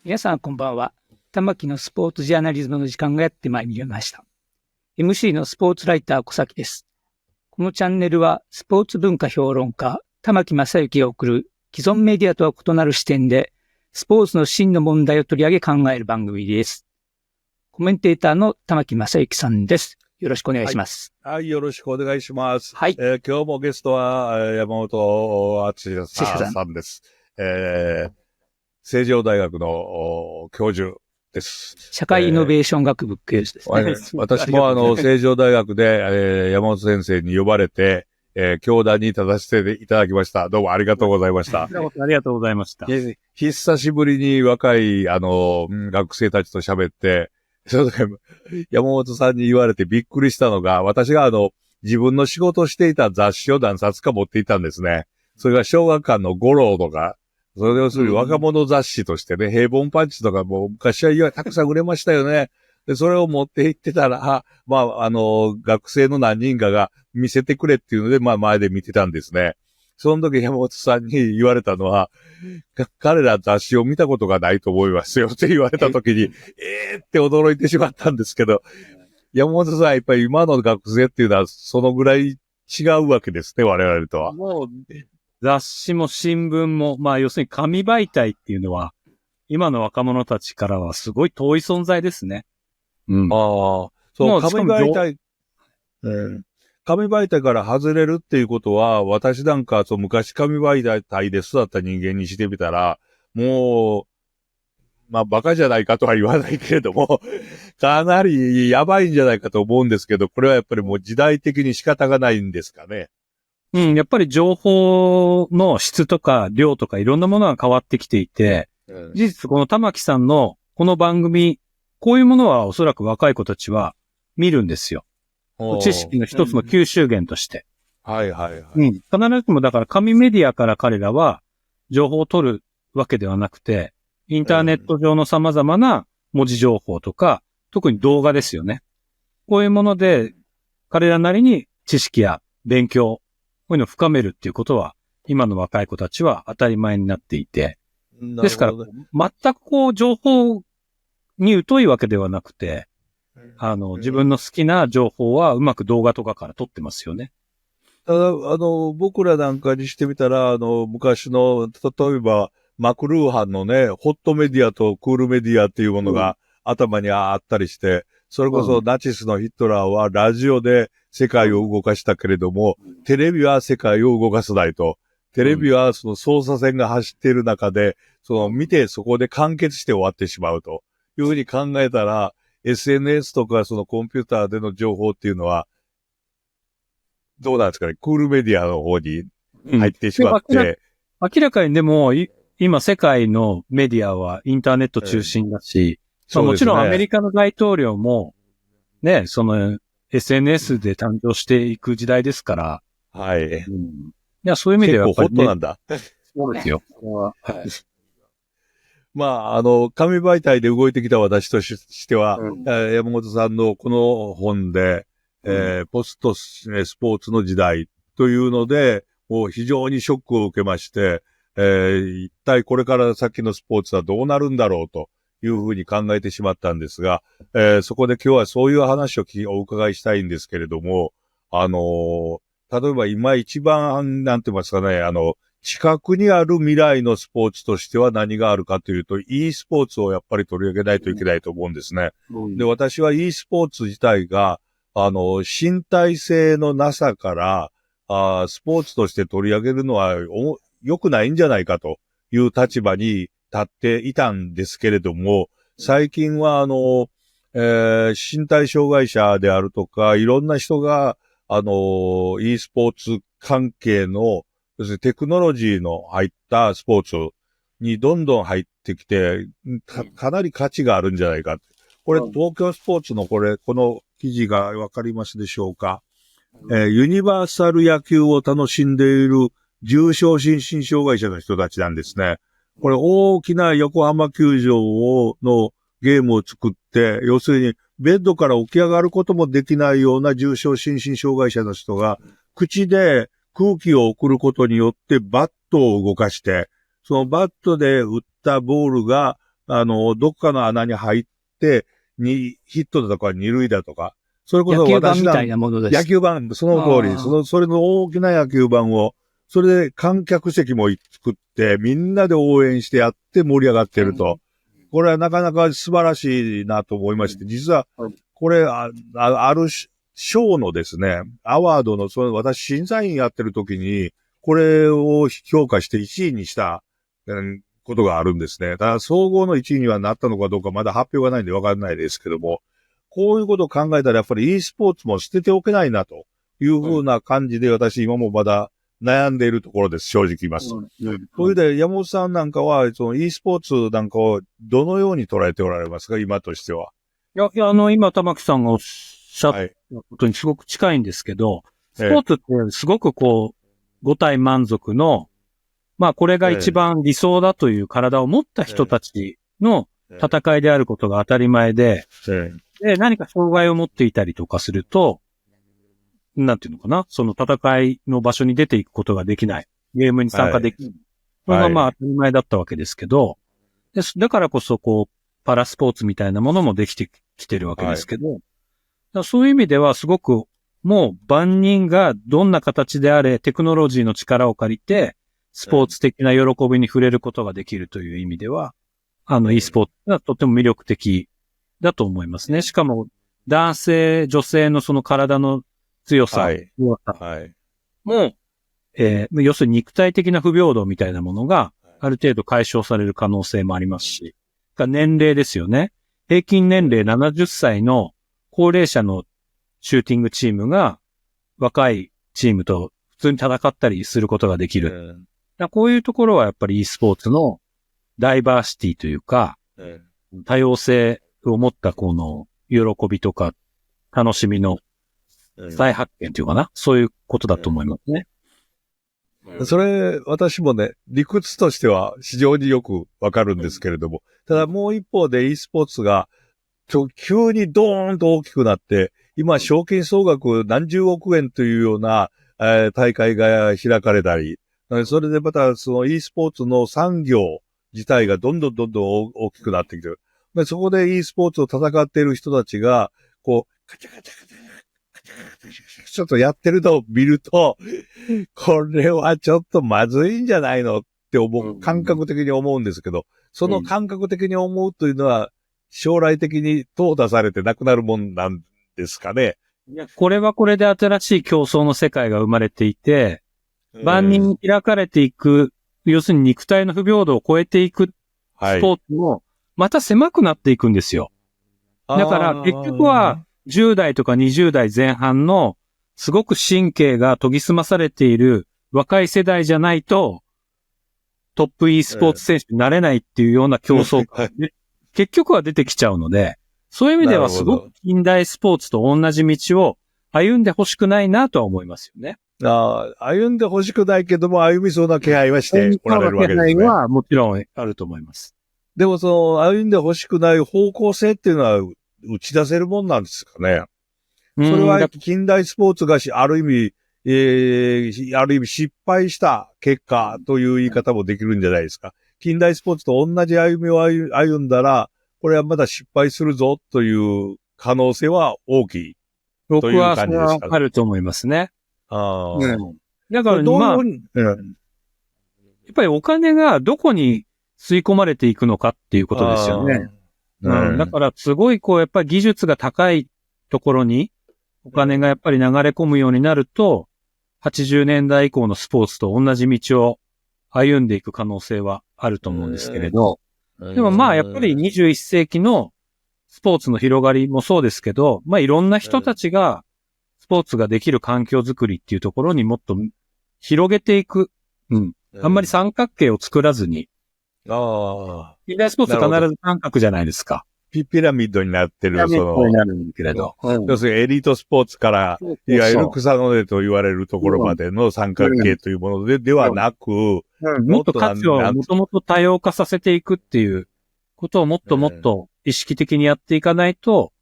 皆さんこんばんは。玉木のスポーツジャーナリズムの時間がやってまいりました。MC のスポーツライター小崎です。このチャンネルはスポーツ文化評論家玉木正幸が送る既存メディアとは異なる視点でスポーツの真の問題を取り上げ考える番組です。コメンテーターの玉木正幸さんです。よろしくお願いします。はい、よろしくお願いします。はい。今日もゲストは山本敦さんです。成城大学の教授です。社会イノベーション学部教授ですね。私も成城大学で、山本先生に呼ばれて、教壇に立たせていただきました。どうもありがとうございました。ありがとうございました。久しぶりに若い、学生たちと喋って、その時山本さんに言われてびっくりしたのが、私が自分の仕事していた雑誌を何冊か持っていたんですね。それが小学館の五郎とか、それ要するに若者雑誌としてね、平凡パンチとかも昔はたくさん売れましたよね。で、それを持って行ってたら、学生の何人かが見せてくれっていうので、前で見てたんですね。その時山本さんに言われたのは、彼ら雑誌を見たことがないと思いますよって言われた時に、って驚いてしまったんですけど、山本さんはやっぱり今の学生っていうのはそのぐらい違うわけですね、我々とは。もう、雑誌も新聞も、要するに紙媒体っていうのは、今の若者たちからはすごい遠い存在ですね。うん。そう、紙媒体、紙媒体から外れるっていうことは、私なんか昔紙媒体で育った人間にしてみたら、もう、バカじゃないかとは言わないけれども、かなりやばいんじゃないかと思うんですけど、これはやっぱりもう時代的に仕方がないんですかね。やっぱり情報の質とか量とかいろんなものが変わってきていて、事実この玉木さんのこの番組、こういうものはおそらく若い子たちは見るんですよ。知識の一つの吸収源として。はいはいはい。必ずしもだから紙メディアから彼らは情報を取るわけではなくて、インターネット上の様々な文字情報とか、特に動画ですよね。こういうもので彼らなりに知識や勉強、こういうのを深めるっていうことは、今の若い子たちは当たり前になっていて。ですから、全く情報に疎いわけではなくて、自分の好きな情報はうまく動画とかから撮ってますよね。ただ、僕らなんかにしてみたら、昔の、例えば、マクルーハンのね、ホットメディアとクールメディアっていうものが頭にあったりして、それこそナチスのヒトラーはラジオで世界を動かしたけれども、テレビは世界を動かさないと。テレビはその操作線が走っている中で、見てそこで完結して終わってしまうというふうに考えたら、SNS とかコンピューターでの情報っていうのは、どうなんですかね、クールメディアの方に入ってしまって。明らかにでも、今世界のメディアはインターネット中心だし、もちろんアメリカの大統領も、ね、SNS で誕生していく時代ですから。はい。いや、そういう意味ではやっぱり、結構ホットなんだ。そうですよ。はい。紙媒体で動いてきた私としては、山本さんのこの本で、ポストスポーツの時代というので、もう非常にショックを受けまして、一体これから先のスポーツはどうなるんだろうというふうに考えてしまったんですが、そこで今日はそういう話をお伺いしたいんですけれども、例えば今一番、なんて言いますかね、近くにある未来のスポーツとしては何があるかというと、e スポーツをやっぱり取り上げないといけないと思うんですね。で、私は e スポーツ自体が、身体性のなさから、スポーツとして取り上げるのは良くないんじゃないかという立場に立っていたんですけれども、最近は身体障害者であるとか、いろんな人が、e スポーツ関係の、要するにテクノロジーの入ったスポーツにどんどん入ってきて、かなり価値があるんじゃないか。これ、東京スポーツのこの記事がわかりますでしょうか。ユニバーサル野球を楽しんでいる重症心身障害者の人たちなんですね。これ大きな横浜球場のゲームを作って、要するにベッドから起き上がることもできないような重症心身障害者の人が口で空気を送ることによってバットを動かして、そのバットで打ったボールが、どっかの穴に入って、ヒットだとか二塁だとか、それこそ野球盤私みたいなものです。野球盤、その通り、それの大きな野球盤を、それで観客席も作って、みんなで応援してやって盛り上がってると。これはなかなか素晴らしいなと思いまして、実は、これ、ある賞のですね、アワードの、私審査員やってる時に、これを評価して1位にした、ことがあるんですね。ただ、総合の1位にはなったのかどうかまだ発表がないんでわかんないですけども、こういうことを考えたらやっぱり e スポーツも捨てておけないなというふうな感じで私今もまだ悩んでいるところです、正直言います。それで山本さんなんかは、その e スポーツなんかをどのように捉えておられますか、今としては。いや、今、玉木さんがおっしゃったことにすごく近いんですけど、スポーツってすごく五体満足の、まあこれが一番理想だという体を持った人たちの戦いであることが当たり前で、で、何か障害を持っていたりとかすると、なんていうのかな、その戦いの場所に出ていくことができない。ゲームに参加できない。それがまあ当たり前だったわけですけど、だからこそパラスポーツみたいなものもできてきてるわけですけど、そういう意味ではすごくもう万人がどんな形であれテクノロジーの力を借りて、スポーツ的な喜びに触れることができるという意味では、e スポーツがとても魅力的だと思いますね。しかも、男性、女性のその体の強さ、も、要するに肉体的な不平等みたいなものがある程度解消される可能性もありますし、年齢ですよね。平均年齢70歳の高齢者のシューティングチームが若いチームと普通に戦ったりすることができる。こういうところはやっぱり e スポーツのダイバーシティというか、多様性を持ったこの喜びとか楽しみの再発見というかな、そういうことだと思いますね。それ、私もね、理屈としては非常によくわかるんですけれども、ただもう一方で e スポーツが急にドーンと大きくなって、今賞金総額何十億円というような、大会が開かれたり、それでまたその e スポーツの産業自体がどんどん大きくなってきてる。そこで e スポーツを戦っている人たちが、カチャカチャカチャちょっとやってるのを見ると、これはちょっとまずいんじゃないのって感覚的に思うんですけど、その感覚的に思うというのは、将来的に淘汰されてなくなるもんなんですかね。いや、これはこれで新しい競争の世界が生まれていて、万人に開かれていく、要するに肉体の不平等を超えていくスポーツも、また狭くなっていくんですよ。だから結局は10代とか20代前半のすごく神経が研ぎ澄まされている若い世代じゃないとトップ e スポーツ選手になれないっていうような競争が結局は出てきちゃうので、そういう意味ではすごく近代スポーツと同じ道を歩んでほしくないなとは思いますよね。歩んでほしくないけども歩みそうな気配はしておられるわけですね。気配はもちろんあると思います。でも歩んでほしくない方向性っていうのは打ち出せるもんなんですかね。それは近代スポーツがある意味失敗した結果という言い方もできるんじゃないですか。近代スポーツと同じ歩みを歩んだら、これはまだ失敗するぞという可能性は大きい。僕はそれはあると思いますね。だからやっぱりお金がどこに吸い込まれていくのかっていうことですよね。だからすごいやっぱり技術が高いところにお金がやっぱり流れ込むようになると、80年代以降のスポーツと同じ道を歩んでいく可能性はあると思うんですけれど、でもまあやっぱり21世紀のスポーツの広がりもそうですけど、まあいろんな人たちがスポーツができる環境づくりっていうところにもっと広げていく。あんまり三角形を作らずに。近代スポーツは必ず三角じゃないですか。ピラミッドになってる、ピラミッドになるんだけれど。要するにエリートスポーツから、いわゆる草の根と言われるところまでの三角形というものではなく、もっと価値をもともと多様化させていくっていうことをもっともっと意識的にやっていかないと、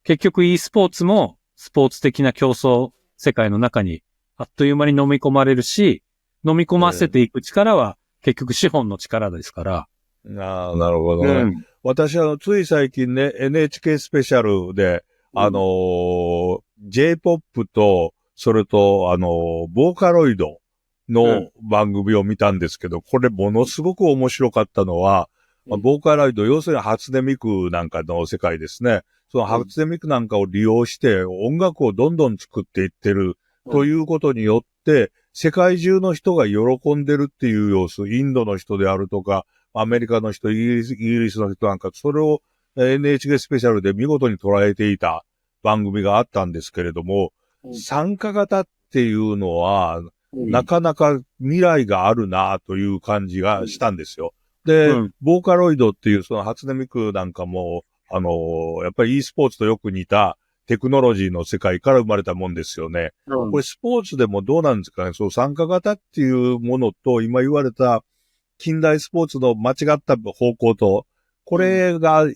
結局 e スポーツもスポーツ的な競争世界の中にあっという間に飲み込まれるし、飲み込ませていく力は結局資本の力ですから。なるほどね。私つい最近ね、NHK スペシャルで、J-POP と、それと、ボーカロイドの番組を見たんですけど、これものすごく面白かったのは、ボーカロイド、要するに初音ミクなんかの世界ですね。その初音ミクなんかを利用して音楽をどんどん作っていってるということによって、世界中の人が喜んでるっていう様子、インドの人であるとか、アメリカの人、イギリスの人なんか、それを NHK スペシャルで見事に捉えていた番組があったんですけれども、参加型っていうのは、なかなか未来があるなという感じがしたんですよ。で、ボーカロイドっていうその初音ミクなんかも、やっぱり e スポーツとよく似たテクノロジーの世界から生まれたもんですよね。これスポーツでもどうなんですかね、そう参加型っていうものと今言われた近代スポーツの間違った方向と、これが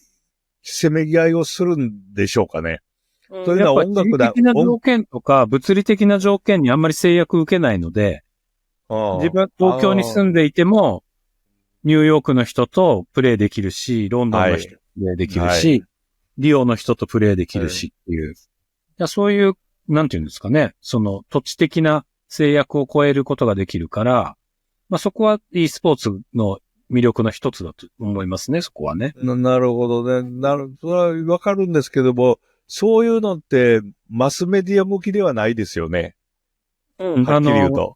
せめぎ合いをするんでしょうかね。というのは音楽だ。地理的な条件とか物理的な条件にあんまり制約受けないので、自分は東京に住んでいても、ニューヨークの人とプレイできるし、ロンドンの人とプレイできるし、リオの人とプレイできるしっていう。そういう、なんていうんですかね、その土地的な制約を超えることができるから、そこは e スポーツの魅力の一つだと思いますね、そこはね。なるほどね。それはわかるんですけども、そういうのってマスメディア向きではないですよね。はっきり言うと。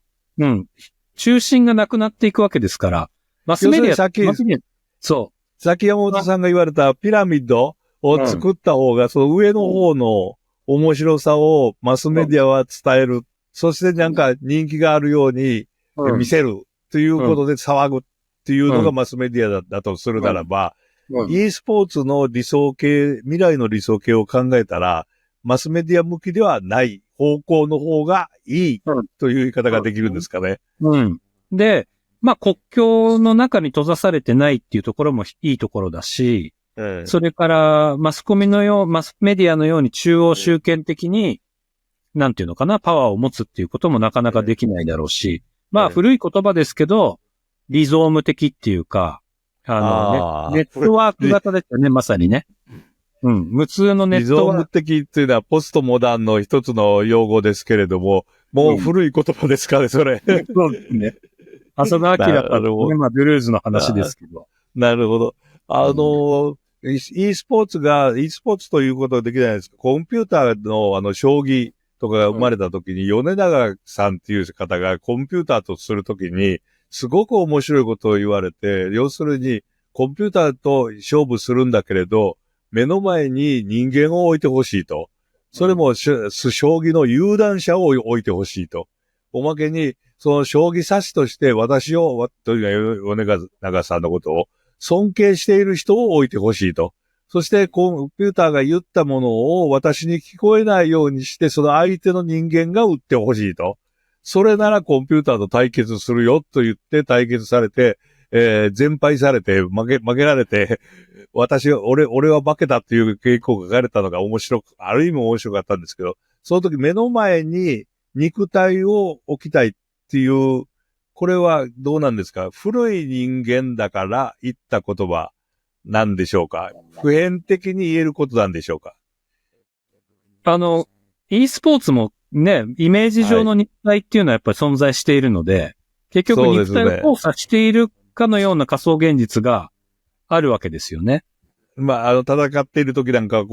中心がなくなっていくわけですから、マスメディア、さっき山本さんが言われたピラミッドを作った方が、その上の方の面白さをマスメディアは伝える。そしてなんか人気があるように見せるということで騒ぐっていうのがマスメディアだとするならば、e スポーツの理想形、未来の理想形を考えたら、マスメディア向きではない方向の方がいいという言い方ができるんですかね。で、国境の中に閉ざされてないっていうところもいいところだし、それからマスメディアのように中央集権的に、なんていうのかな、パワーを持つっていうこともなかなかできないだろうし、古い言葉ですけど、リゾーム的っていうか、ネットワーク型ですよね、まさにね。無痛のネットワーク。リゾーム的っていうのはポストモダンの一つの用語ですけれども、もう古い言葉ですかね、それ。そうですね。浅田明からね、ブルーズの話ですけど。なるほど。e スポーツということはできないですか。コンピューターの将棋とかが生まれた時に、米長さんっていう方がコンピューターとするときに、すごく面白いことを言われて、要するに、コンピューターと勝負するんだけれど、目の前に人間を置いてほしいと。それも、将棋の有段者を置いてほしいと。おまけに、その将棋指しとして私を、という米長さんのことを尊敬している人を置いてほしいと。そしてコンピューターが言ったものを私に聞こえないようにして、その相手の人間が打ってほしいと。それならコンピューターと対決するよと言って対決されて、全敗されて負けられて、俺は負けたっていう傾向が書かれたのがある意味面白かったんですけど、その時目の前に肉体を置きたいっていう、これはどうなんですか？古い人間だから言った言葉なんでしょうか？普遍的に言えることなんでしょうか？e スポーツもね、イメージ上の肉体っていうのはやっぱり存在しているので、結局肉体を交差しているかのような仮想現実があるわけですよね。戦っている時なんか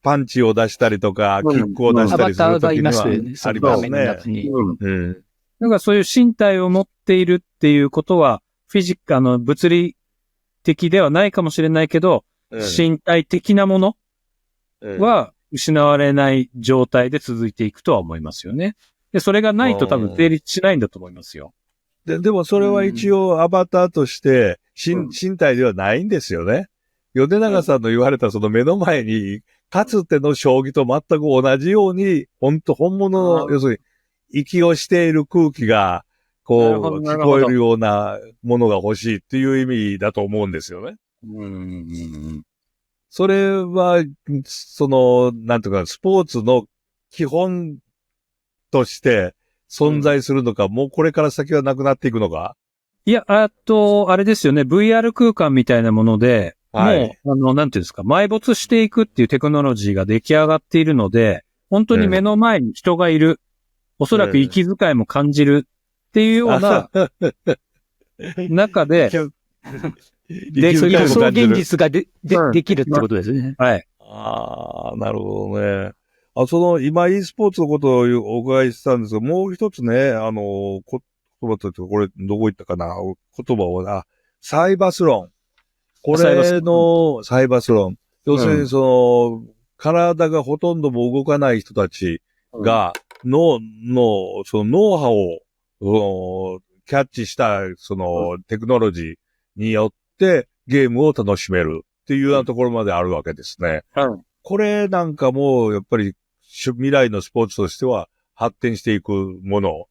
パンチを出したりとか、キックを出したりする時にはありますね。だからそういう身体を持っているっていうことは、物理的ではないかもしれないけど、身体的なものは失われない状態で続いていくとは思いますよね。で、それがないと多分成立しないんだと思いますよ。でもそれは一応アバターとして身体ではないんですよね。米長さんの言われたその目の前に、かつての将棋と全く同じように、本物の、要するに、息をしている空気が、聞こえるようなものが欲しいっていう意味だと思うんですよね。それは、なんとか、スポーツの基本として存在するのか、もうこれから先はなくなっていくのか？いや、あれですよね、VR 空間みたいなもので、はい。なんていうんですか、埋没していくっていうテクノロジーが出来上がっているので、本当に目の前に人がいる、おそらく息遣いも感じるっていうような中で、で、そういう仮想現実がうんできるってことですね。はい。ああ、なるほどね。今 e スポーツのことをお伺いしたんですが、もう一つね、言葉とこれ、どこ行ったかな言葉をサイバスロン。これのサイバスロン。要するに体がほとんども動かない人たちが、その脳波を、キャッチした、テクノロジーによってゲームを楽しめるっていうようなところまであるわけですね。これなんかも、やっぱり未来のスポーツとしては発展していくもの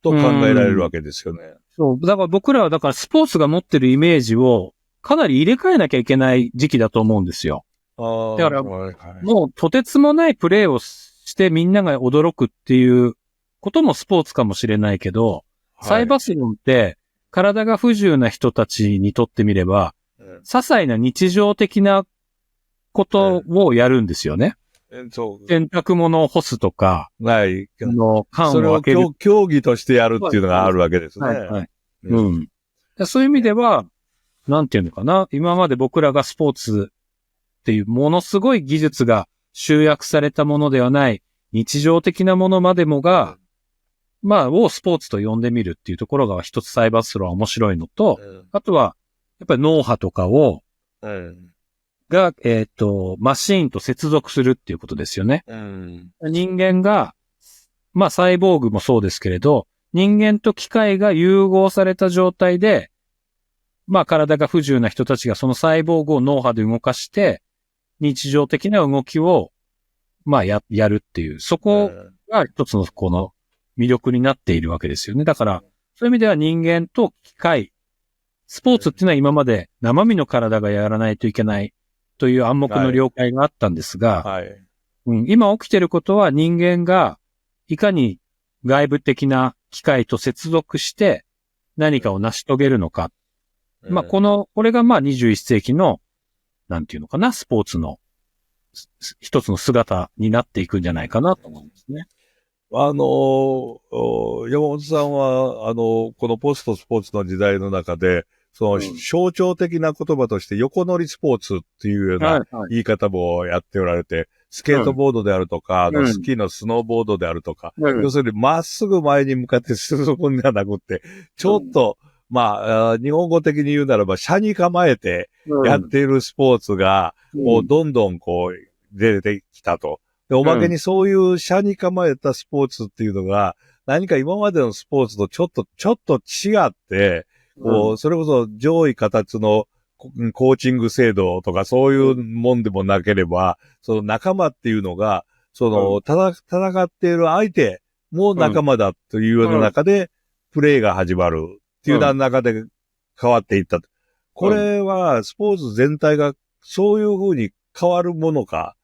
と考えられるわけですよね。そう。だから僕らは、スポーツが持ってるイメージをかなり入れ替えなきゃいけない時期だと思うんですよ。だから、もうとてつもないプレーをしてみんなが驚くっていうこともスポーツかもしれないけど、サイバスロンって体が不自由な人たちにとってみれば、些細な日常的なことをやるんですよね。洗濯物を干すとか、はい。缶それをを開ける。競技としてやるっていうのがあるわけですね。はい。そういう意味では、なんていうのかな。今まで僕らがスポーツっていうものすごい技術が集約されたものではない日常的なものまでもが、をスポーツと呼んでみるっていうところが一つサイバースローは面白いのと、あとは、やっぱり脳波とかを、が、マシーンと接続するっていうことですよね。人間が、サイボーグもそうですけれど、人間と機械が融合された状態で、体が不自由な人たちがそのサイボーグを脳波で動かして、日常的な動きを、やるっていう、そこが一つのこの魅力になっているわけですよね。だから、そういう意味では人間と機械、スポーツっていうのは今まで生身の体がやらないといけないという暗黙の了解があったんですが、今起きていることは人間がいかに外部的な機械と接続して何かを成し遂げるのか。これが21世紀の、なんていうのかな、スポーツの一つの姿になっていくんじゃないかなと思いますね。山本さんは、このポストスポーツの時代の中で、象徴的な言葉として横乗りスポーツっていうような言い方もやっておられて、スケートボードであるとか、スキーのスノーボードであるとか、要するにまっすぐ前に向かって進むんではなくって、ちょっと、日本語的に言うならば、車に構えてやっているスポーツが、もうどんどん出てきたと。で、おまけにそういう車に構えたスポーツっていうのが、何か今までのスポーツとちょっと違って、それこそ上位形のコーチング制度とかそういうもんでもなければ、その仲間っていうのが、戦っている相手も仲間だというような中で、プレーが始まるっていうような中で変わっていったと。これはスポーツ全体がそういう風に変わるものか、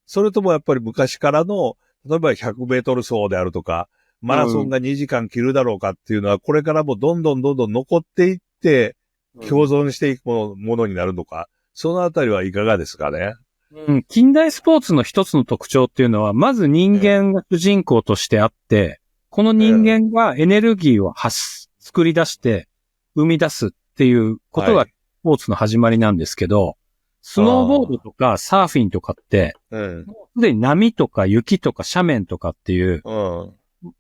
それともやっぱり昔からの、例えば100メートル走であるとか、マラソンが2時間切るだろうかっていうのは、これからもどんどん残っていって、共存していくものになるのか、そのあたりはいかがですかね。近代スポーツの一つの特徴っていうのは、まず人間が主人公としてあって、この人間がエネルギーを作り出して生み出すっていうことがスポーツの始まりなんですけど、スノーボードとかサーフィンとかって、すでに波とか雪とか斜面とかっていう、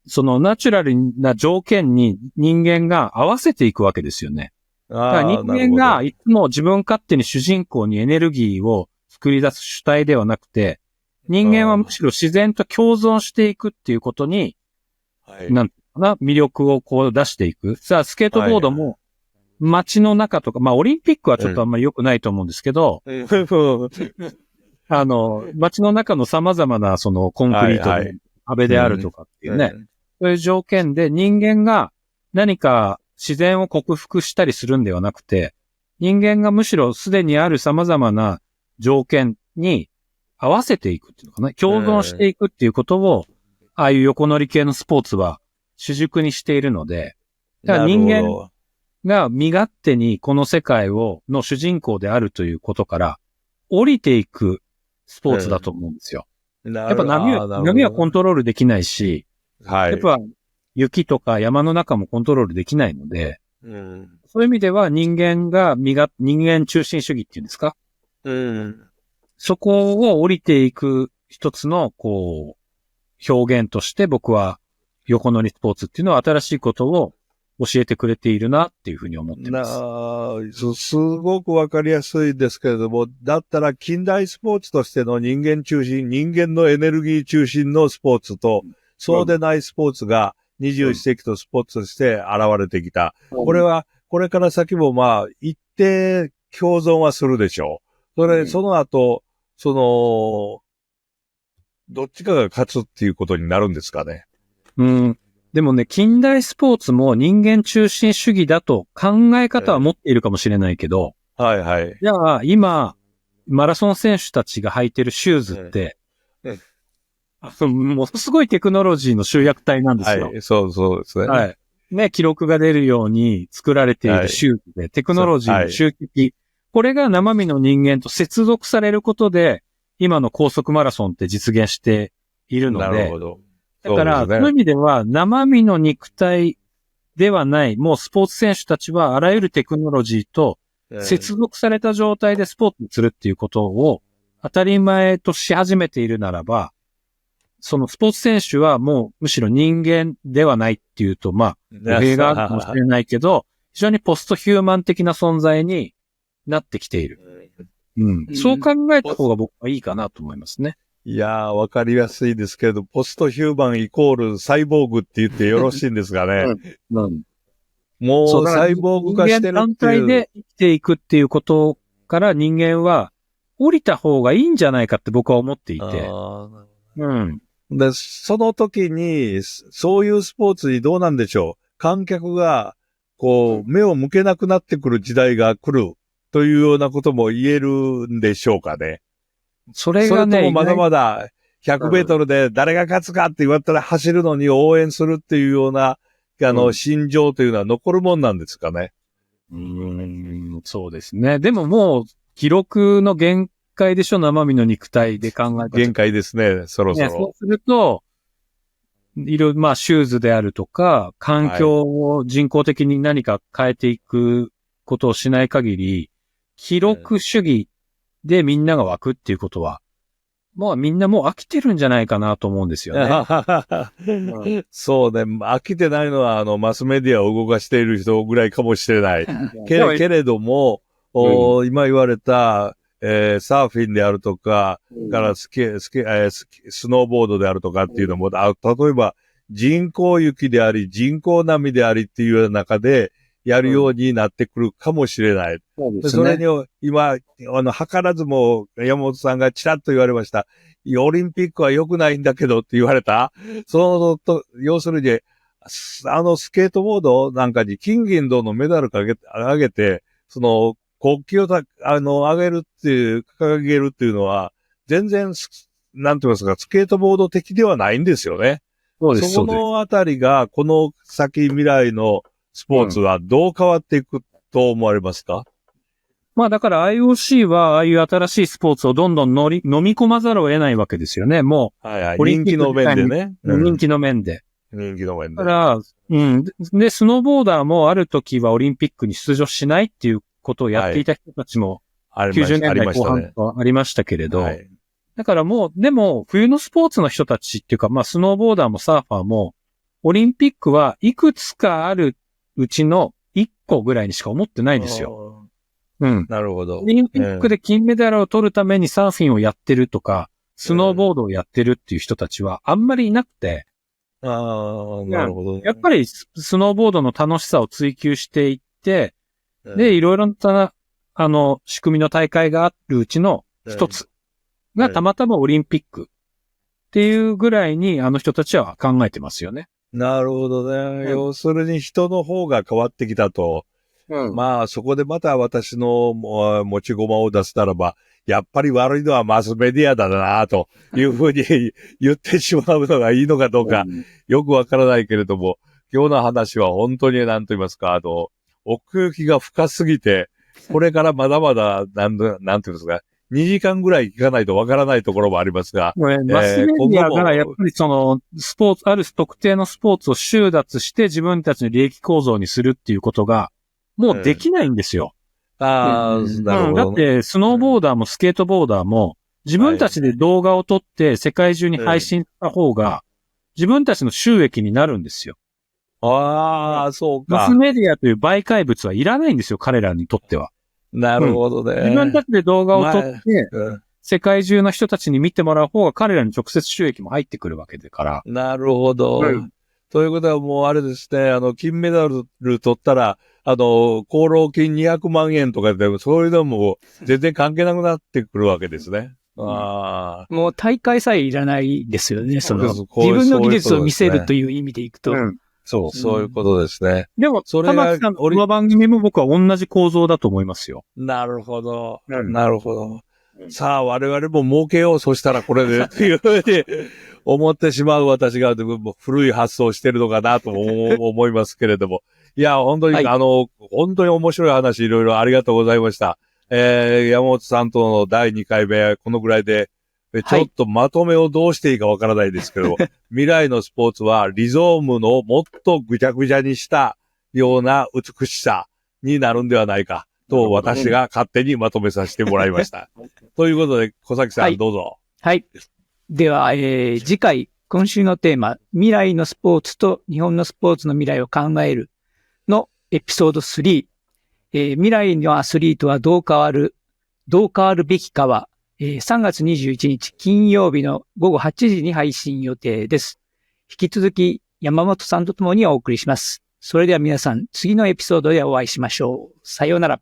そのナチュラルな条件に人間が合わせていくわけですよね。だから人間がいつも自分勝手に主人公にエネルギーを作り出す主体ではなくて、人間はむしろ自然と共存していくっていうことに、なんていうかな、魅力を出していく。さあ、スケートボードも街の中とか、オリンピックはちょっとあんまり良くないと思うんですけど、街の中の様々なそのコンクリートの壁であるとかっていうね、そういう条件で人間が何か自然を克服したりするんではなくて、人間がむしろすでにある様々な条件に合わせていくっていうのかな、共存していくっていうことを、ああいう横乗り系のスポーツは主軸にしているので、だから人間が身勝手にこの世界の主人公であるということから、降りていくスポーツだと思うんですよ。やっぱ波はコントロールできないし、はい。やっぱ雪とか山の中もコントロールできないので、うん。そういう意味では人間中心主義っていうんですか？うん。そこを降りていく一つの、表現として僕は横乗りスポーツっていうのは新しいことを教えてくれているなっていうふうに思ってます。すごくわかりやすいですけれども、だったら近代スポーツとしての人間のエネルギー中心のスポーツと、そうでないスポーツが21世紀のスポーツとして現れてきた。これは、これから先も一定共存はするでしょう。その後、どっちかが勝つっていうことになるんですかね。でもね、近代スポーツも人間中心主義だと考え方は持っているかもしれないけど、はいはい。じゃあ今、マラソン選手たちが履いてるシューズって、ものすごいテクノロジーの集約体なんですよ。はい、そうですね。はい。ね、記録が出るように作られているシューズで、テクノロジーの集積、これが生身の人間と接続されることで、今の高速マラソンって実現しているので、なるほど。だから、そういう意味では、生身の肉体ではない、もうスポーツ選手たちはあらゆるテクノロジーと接続された状態でスポーツにするっていうことを当たり前とし始めているならば、そのスポーツ選手はもうむしろ人間ではないっていうと、語弊があるかもしれないけど、非常にポストヒューマン的な存在になってきている。そう考えた方が僕はいいかなと思いますね。いやー、わかりやすいですけど、ポストヒューマンイコールサイボーグって言ってよろしいんですかね。もうサイボーグ化してるっていう。人間単体で生きていくっていうことから人間は降りた方がいいんじゃないかって僕は思っていて。で、その時に、そういうスポーツにどうなんでしょう。観客が、目を向けなくなってくる時代が来るというようなことも言えるんでしょうかね。それがね、それともまだまだ100メートルで誰が勝つかって言われたら走るのに応援するっていうような、心情というのは残るもんなんですかね。そうですね。でももう、記録の限界でしょ、生身の肉体で考えて。限界ですね、そろそろ。そうすると、シューズであるとか、環境を人工的に何か変えていくことをしない限り、記録主義でみんなが湧くっていうことは、みんなもう飽きてるんじゃないかなと思うんですよね。そうね。飽きてないのは、マスメディアを動かしている人ぐらいかもしれない。けれども、今言われた、サーフィンであるとか、からスノーボードであるとかっていうのも、例えば人工雪であり、人工波でありっていうような中で、やるようになってくるかもしれない。それに、今、図らずも山本さんがちらっと言われました。オリンピックは良くないんだけどって言われた。要するに、スケートボードなんかに金銀銅のメダルあげて、国旗を上げるっていう、掲げるっていうのは、全然、なんて言いますか、スケートボード的ではないんですよね。そうです。そのあたりが、この先未来のスポーツはどう変わっていくと思われますか？だから IOC は、ああいう新しいスポーツをどんどん飲み込まざるを得ないわけですよね。もう。人気の面でね。人気の面で。人気の面で。だから、で、スノーボーダーもある時はオリンピックに出場しないっていうことをやっていた人たちも、90年代後半とありましたけれど、だからでも、冬のスポーツの人たちっていうか、スノーボーダーもサーファーも、オリンピックはいくつかあるうちの1個ぐらいにしか思ってないんですよ。なるほど。オリンピックで金メダルを取るためにサーフィンをやってるとか、スノーボードをやってるっていう人たちはあんまりいなくて。なるほど。やっぱりスノーボードの楽しさを追求していって、で、いろいろな、仕組みの大会があるうちの一つがたまたまオリンピックっていうぐらいにあの人たちは考えてますよね。なるほどね。要するに人の方が変わってきたと。そこでまた私の持ち駒を出すならば、やっぱり悪いのはマスメディアだなというふうに言ってしまうのがいいのかどうか、よくわからないけれども、今日の話は本当に何と言いますか、奥行きが深すぎて、これからまだまだ、なんていうんですか、2時間ぐらい聞かないとわからないところもありますが、マスメディアがやっぱりその、ある特定のスポーツを収奪して自分たちの利益構造にするっていうことが、もうできないんですよ。なるほど。だって、スノーボーダーもスケートボーダーも、自分たちで動画を撮って世界中に配信した方が、自分たちの収益になるんですよ。ああ、そうか。マスメディアという媒介物はいらないんですよ、彼らにとっては。なるほどね。自分たちで動画を撮って、世界中の人たちに見てもらう方が彼らに直接収益も入ってくるわけだから。なるほど。ということはもうあれですね、金メダル取ったら、功労金200万円とかで、そういうのも全然関係なくなってくるわけですね。もう大会さえいらないですよね。自分の技術を見せるという意味でいくと。そういうことですね。でも、玉木さんのこの番組も僕は同じ構造だと思いますよ。なるほど。なるほど。さあ、我々も儲けよう、そしたらこれで、っていうふうに思ってしまう私が古い発想をしてるのかなと思いますけれども。いや、本当に、本当に面白い話いろいろありがとうございました。山本さんとの第2回目、このぐらいで、ちょっとまとめをどうしていいかわからないですけど、未来のスポーツはリゾームのもっとぐちゃぐちゃにしたような美しさになるんではないかと私が勝手にまとめさせてもらいました。ということで、小崎さん、どうぞ。はい。では、次回、今週のテーマ、未来のスポーツと日本のスポーツの未来を考えるのエピソード3、未来のアスリートはどう変わるべきかは、3月21日金曜日の午後8時に配信予定です。引き続き山本さんと共にお送りします。それでは皆さん、次のエピソードでお会いしましょう。さようなら。